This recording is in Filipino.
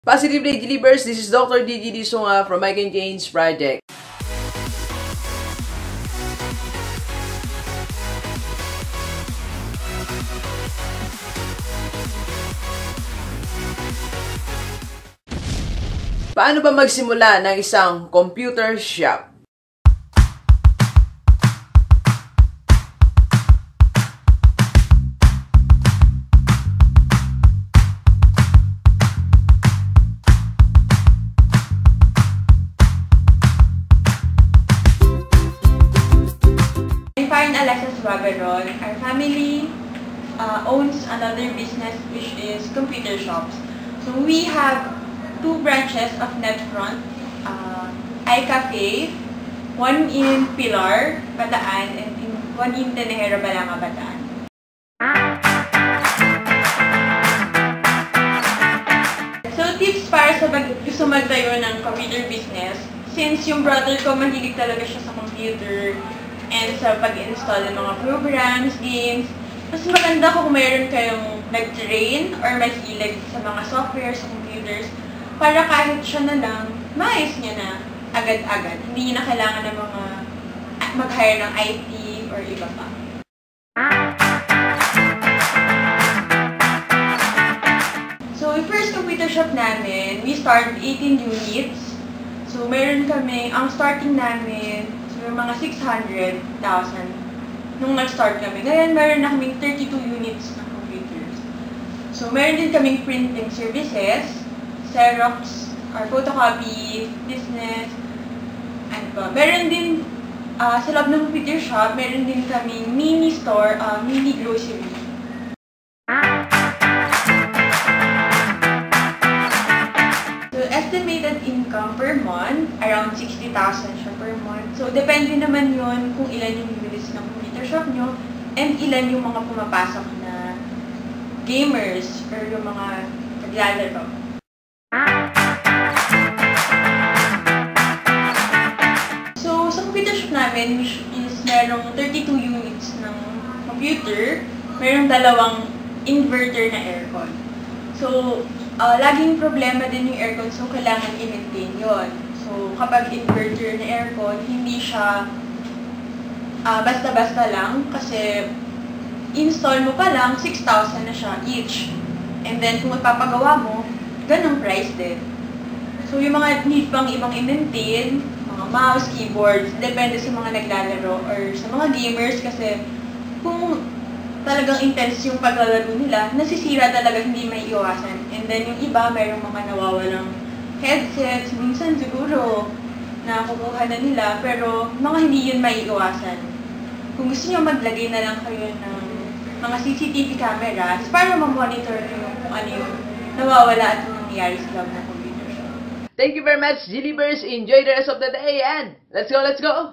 Positive Day Delivers, this is Dr. Gigi Sunga from I Can Change Project. Paano ba magsimula ng isang computer shop? Our family owns another business which is computer shops. So we have two branches of Netfront, iCafe, one in Pilar, Bataan, and one in Tenehera, Balanga, Bataan. So tips para sa gusto magtayo ng computer business, since yung brother ko mahilig talaga siya sa computer, and sa pag-install ng mga programs, games. Mas maganda kung mayroon kayong nag-train or mahilig sa mga software, sa computers, para kahit siya na lang, maayos niya na agad-agad. Hindi niya na kailangan ng mga mag-hire ng IT or iba pa. So, yung first computer shop namin, we started 18 units. So, meron kami, ang starting namin, yung mga 600,000 nung nag-start kami. Ngayon, meron na kaming 32 units ng computers. So, meron din kaming printing services, Xerox, or photocopy, business, ano ba. Meron din, sa loob ng computer shop, meron din kaming mini store, mini grocery. Estimated income per month, around 60,000 siya per month. So, depende naman yun kung ilan yung units ng computer shop nyo and ilan yung mga pumapasok na gamers or yung mga naglalaro. So, sa computer shop namin, which is merong 32 units ng computer, merong dalawang inverter na aircon. So, laging problema din yung aircon, so kailangan i-maintain yun. So, kapag inverter na aircon, hindi siya basta-basta lang kasi install mo pa lang, 6,000 na siya each. And then, kung magpapagawa mo, ganong price din. So, yung mga need pang ibang i-maintain, mga mouse, keyboards, depende sa mga naglalaro or sa mga gamers kasi kung talagang intense yung paglalaro nila, nasisira talaga, hindi may iwasan. And then yung iba, mayroong mga nawawalang headsets, minsan siguro na kukuha na nila, pero mga hindi yun may iwasan. Kung gusto nyo maglagay na lang kayo ng mga CCTV cameras para ma-monitor nyo kung ano yung nawawala at nangyayari sa loob ng computer shop. Thank you very much, Delivers. Enjoy the rest of the day and let's go, let's go!